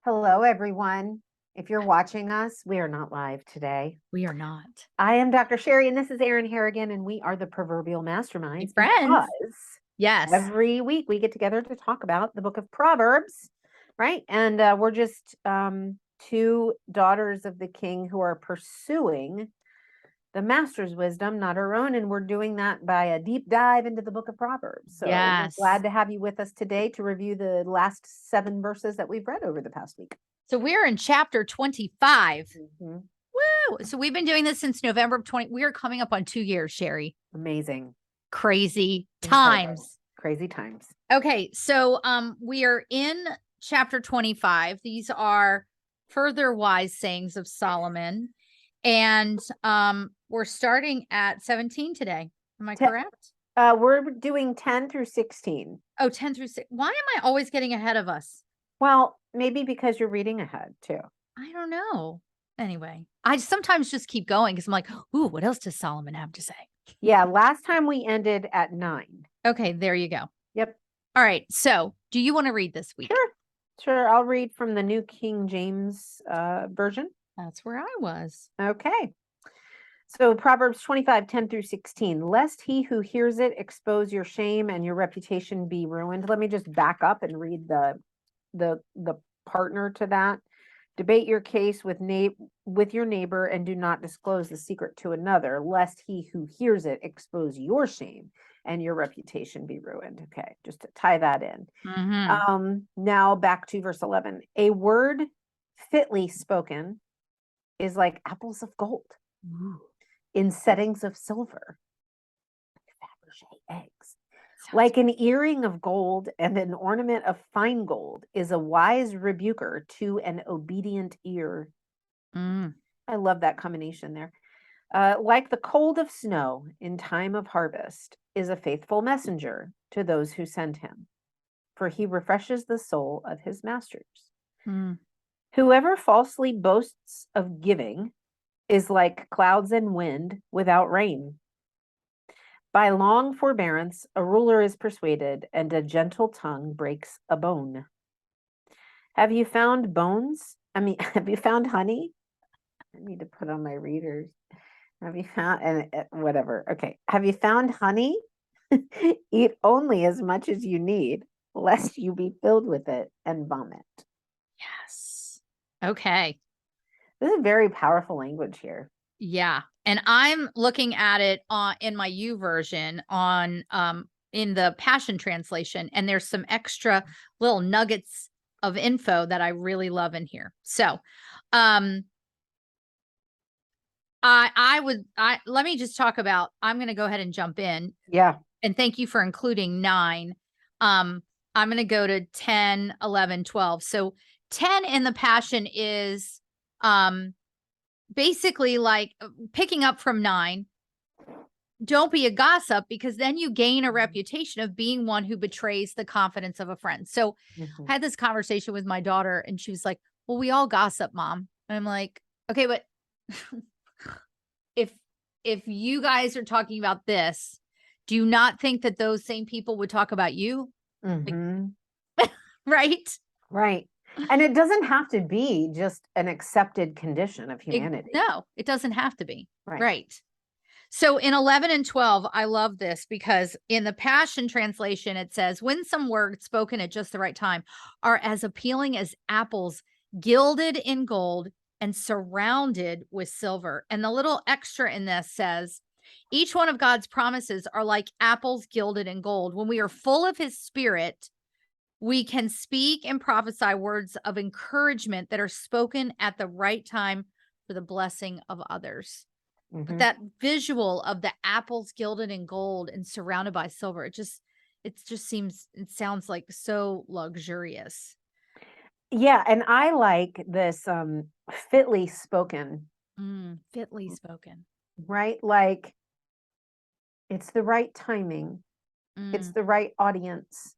Hello, everyone. If you're watching us, we are not live today. We are not. I am Dr. Sherry, and this is Erin Harrigan, and we are the Proverbial Masterminds Friends. because Yes. every week we get together to talk about the book of Proverbs, right? And we're just two daughters of the king who are pursuing the master's wisdom, not our own. And we're doing that by a deep dive into the book of Proverbs. So we're Yes. glad to have you with us today to review the last 7 verses that we've read over the past week. So we're in chapter 25. Mm-hmm. Woo! So we've been doing this since November of 20. We are coming up on 2 years, Sherry. Amazing. Crazy Incredible. times. Crazy times. Okay, so we are in chapter 25. These are further wise sayings of Solomon. And we're starting at 17 today. Am I correct? We're doing 10 through 16. Oh, 10 through 6. Why am I always getting ahead of us? Well, maybe because you're reading ahead too. I don't know. Anyway, I sometimes just keep going because I'm like, ooh, what else does Solomon have to say? Yeah, last time we ended at 9. Okay, there you go. Yep. All right. So do you want to read this week? Sure. I'll read from the New King James version. That's where I was. Okay. So Proverbs 25, 10 through 16. Lest he who hears it expose your shame and your reputation be ruined. Let me just back up and read the partner to that. Debate your case with your neighbor and do not disclose the secret to another, lest he who hears it expose your shame and your reputation be ruined. Okay, just to tie that in. Now back to verse 11. A word fitly spoken is like apples of gold. Ooh. In settings of silver, Fabergé eggs. Like an earring of gold and an ornament of fine gold is a wise rebuker to an obedient ear. I love that combination there. Like the cold of snow in time of harvest is a faithful messenger to those who send him, for he refreshes the soul of his masters. Whoever falsely boasts of giving is like clouds and wind without rain. By long forbearance, a ruler is persuaded, and a gentle tongue breaks a bone. Have you found bones? Have you found honey? I need to put on my readers. Have you found, and whatever. Okay. Have you found honey? Eat only as much as you need, lest you be filled with it and vomit. Yes. Okay. This is very powerful language here. Yeah. And I'm looking at it in my U version on in the Passion Translation, and there's some extra little nuggets of info that I really love in here. So let me just talk about, I'm going to go ahead and jump in. Yeah. And thank you for including 9. I'm going to go to 10, 11, 12. So 10 in the Passion is basically like picking up from 9. Don't be a gossip, because then you gain a reputation of being one who betrays the confidence of a friend. So I had this conversation with my daughter, and she was like, well, we all gossip, Mom. And I'm like, okay, but if you guys are talking about this, do you not think that those same people would talk about you? Right? Right. And it doesn't have to be just an accepted condition of humanity. No, it doesn't have to be. Right. So in 11 and 12, I love this, because in the Passion Translation, it says, when some words spoken at just the right time are as appealing as apples gilded in gold and surrounded with silver. And the little extra in this says, each one of God's promises are like apples gilded in gold. When we are full of his spirit, we can speak and prophesy words of encouragement that are spoken at the right time for the blessing of others. But that visual of the apples gilded in gold and surrounded by silver, it sounds like so luxurious. Yeah, and I like this fitly spoken. Fitly spoken. Right? Like it's the right timing. It's the right audience.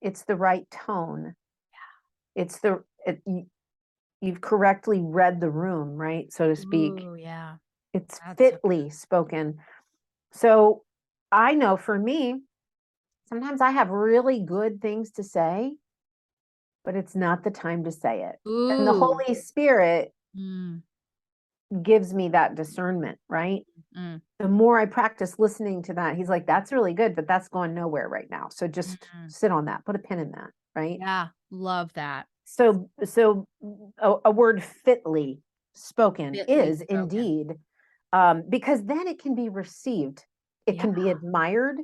It's the right tone. Yeah. You've correctly read the room, right? So to speak. Ooh, yeah. It's fitly spoken. So I know for me, sometimes I have really good things to say, but it's not the time to say it. Ooh. And the Holy Spirit Mm, gives me that discernment, right? mm, The more I practice listening to that, he's like, that's really good, but that's going nowhere right now. So just mm. sit on that, put a pin in that, right? Yeah, love that. So a word fitly spoken Fitly is spoken. indeed, because then it can be received. It can be Yeah. admired.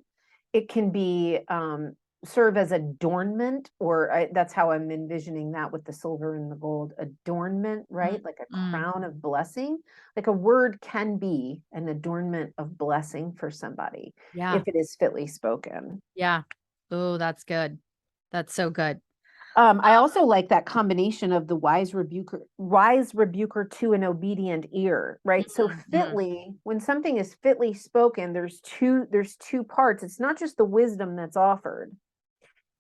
It can be serve as adornment, or that's how I'm envisioning that with the silver and the gold adornment, right? Like a Mm, crown of blessing. Like a word can be an adornment of blessing for somebody yeah, if it is fitly spoken. yeah. Oh, that's good. That's so good. I also like that combination of the wise rebuker to an obedient ear, right? So Mm, mm. fitly, when something is fitly spoken, there's two parts. It's not just the wisdom that's offered,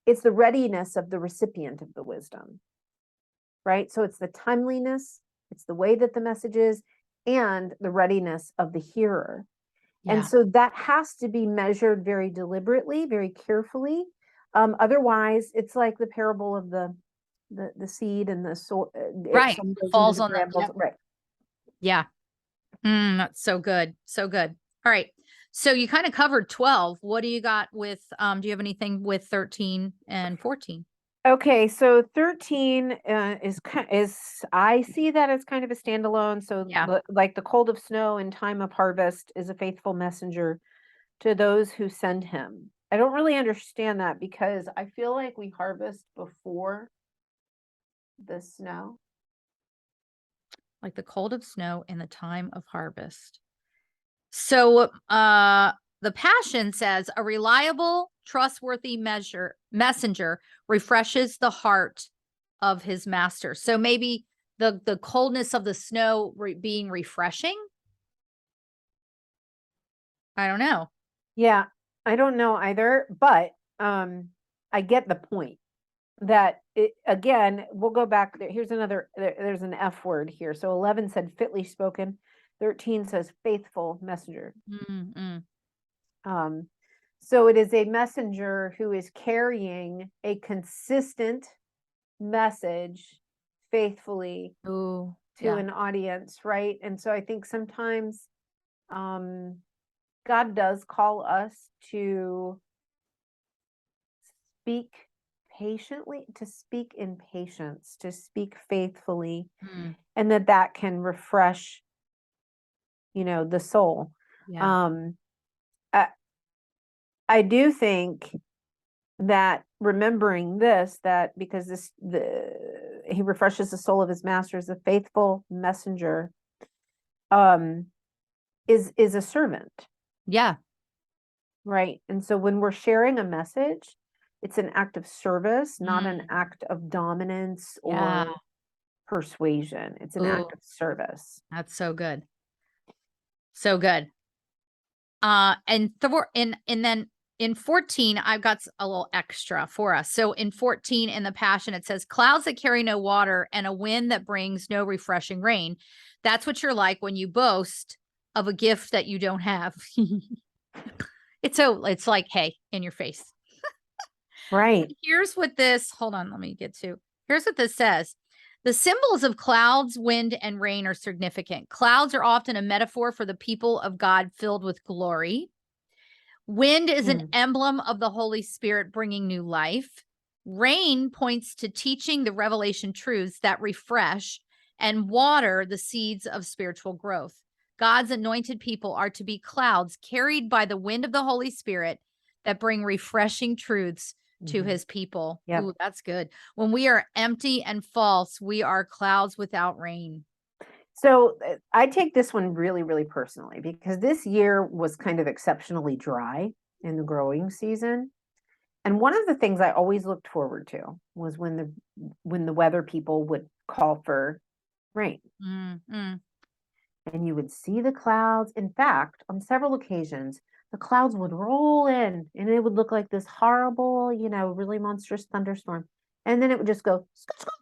it's the readiness of the recipient of the wisdom, right? So it's the timeliness, it's the way that the message is, and the readiness of the hearer. And Yeah. so that has to be measured very deliberately, very carefully. Otherwise, it's like the parable of the seed and the soil. Right. Some goes into Falls the on the, brambles, yep. right? Yeah. That's so good. So good. All right. So you kind of covered 12. What do you got with, do you have anything with 13 and 14? Okay, so 13 is I see that as kind of a standalone. So Yeah. like the cold of snow in time of harvest is a faithful messenger to those who send him. I don't really understand that because I feel like we harvest before the snow. Like the cold of snow in the time of harvest. So, the Passion says a reliable, trustworthy messenger refreshes the heart of his master. So maybe the coldness of the snow being refreshing. I don't know. Yeah, I don't know either, but I get the point that again, we'll go back there. Here's there's an F word here. So 11 said fitly spoken, 13 says faithful messenger. Mm, mm. Um, so it is a messenger who is carrying a consistent message faithfully Ooh, to yeah. an audience, right? And so I think sometimes um, God does call us to speak patiently, to speak in patience, to speak faithfully, Mm, and that can refresh, the soul. yeah. Um, I, I do think that remembering this, that because he refreshes the soul of his master as a faithful messenger, um, is a servant, Yeah. right? And so when we're sharing a message, it's an act of service, not an Mm, act of dominance yeah. or persuasion. It's an Ooh, act of service. that's so good. So good. And then in 14, I've got a little extra for us. So in 14 in the Passion, it says, clouds that carry no water and a wind that brings no refreshing rain. That's what you're like when you boast of a gift that you don't have. It's like, hey, in your face. Right. Here's what this, hold on, let me get to. Here's what this says. The symbols of clouds, wind, and rain are significant. Clouds are often a metaphor for the people of God filled with glory. Wind is an emblem of the Holy Spirit bringing new life. Rain points to teaching the revelation truths that refresh, and water, the seeds of spiritual growth. God's anointed people are to be clouds carried by the wind of the Holy Spirit that bring refreshing truths to Mhm. his people. Yep. Ooh, that's good. When we are empty and false, we are clouds without rain. So I take this one really, really personally because this year was kind of exceptionally dry in the growing season. And one of the things I always looked forward to was when the weather people would call for rain Mm, mm. and you would see the clouds. In fact, on several occasions, the clouds would roll in and it would look like this horrible, really monstrous thunderstorm. And then it would just go scoot, scoot,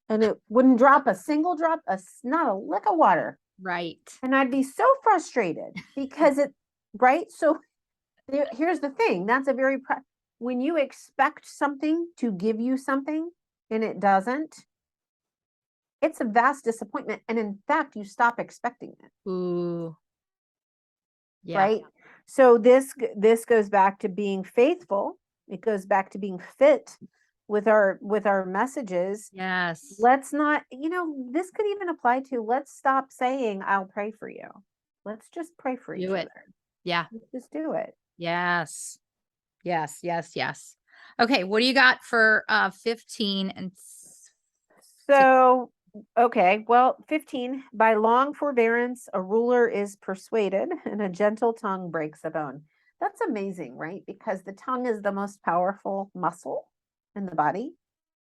and it wouldn't drop a single drop, not a lick of water. Right. And I'd be so frustrated because right? So here's the thing. That's when you expect something to give you something, and it doesn't, it's a vast disappointment. And in fact, you stop expecting it. Ooh. Yeah. Right. So this goes back to being faithful. It goes back to being fit with our messages. Yes. Let's not, this could even apply to, let's stop saying, I'll pray for you. Let's just pray for each other. Yeah. Let's just do it. Yes. Yes. Yes. Yes. Okay. What do you got for 15 and so, okay, well, 15, by long forbearance, a ruler is persuaded and a gentle tongue breaks a bone. That's amazing, right? Because the tongue is the most powerful muscle in the body.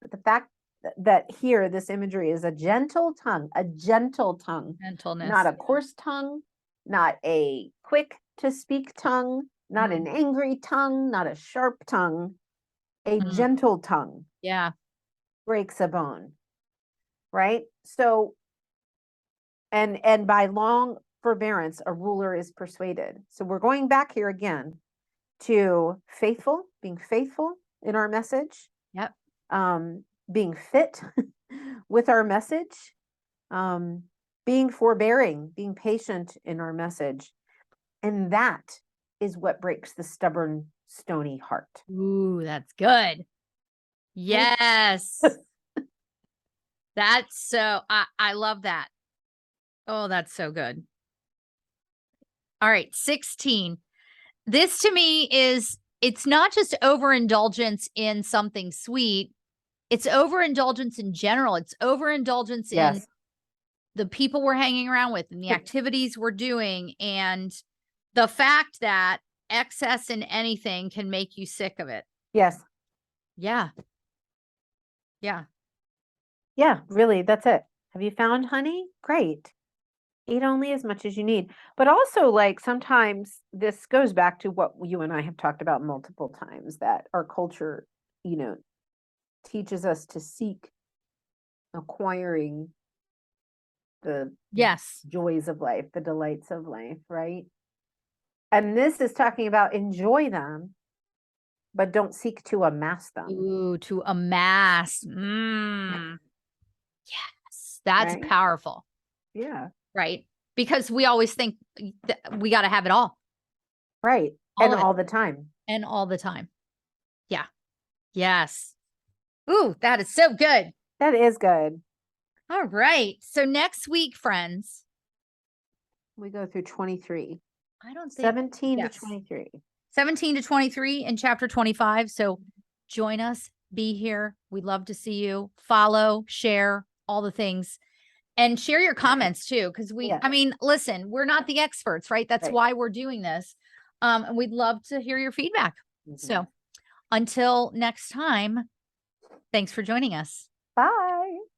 But the fact that here, this imagery is a gentle tongue, gentleness, not a coarse tongue, not a quick to speak tongue, not an angry tongue, not a sharp tongue, a gentle tongue. Yeah. Breaks a bone. Right? So, and by long forbearance, a ruler is persuaded. So we're going back here again to being faithful in our message. Yep. Being fit with our message, being forbearing, being patient in our message. And that is what breaks the stubborn, stony heart. Ooh, that's good. Yes. That's so, I love that. Oh, that's so good. All right. 16. This to me it's not just overindulgence in something sweet. It's overindulgence in general. It's overindulgence in the people we're hanging around with and the activities we're doing. And the fact that excess in anything can make you sick of it. Yes. Yeah. Yeah. Yeah, really, that's it. Have you found honey? Great. Eat only as much as you need. But also, like, sometimes this goes back to what you and I have talked about multiple times, that our culture, teaches us to seek acquiring the joys of life, the delights of life, right? And this is talking about enjoy them, but don't seek to amass them. Ooh, to amass. Yes, that's powerful. Yeah. Right. Because we always think that we got to have it all. Right. And all the time. And all the time. Yeah. Yes. Ooh, that is so good. That is good. All right. So next week, friends, we go through 23. I don't think 17 to 23. 17 to 23 in chapter 25. So join us, be here. We'd love to see you. Follow, share, all the things. And share your comments too, because I mean, listen, we're not the experts, right? That's why we're doing this. And we'd love to hear your feedback. So until next time, thanks for joining us. Bye.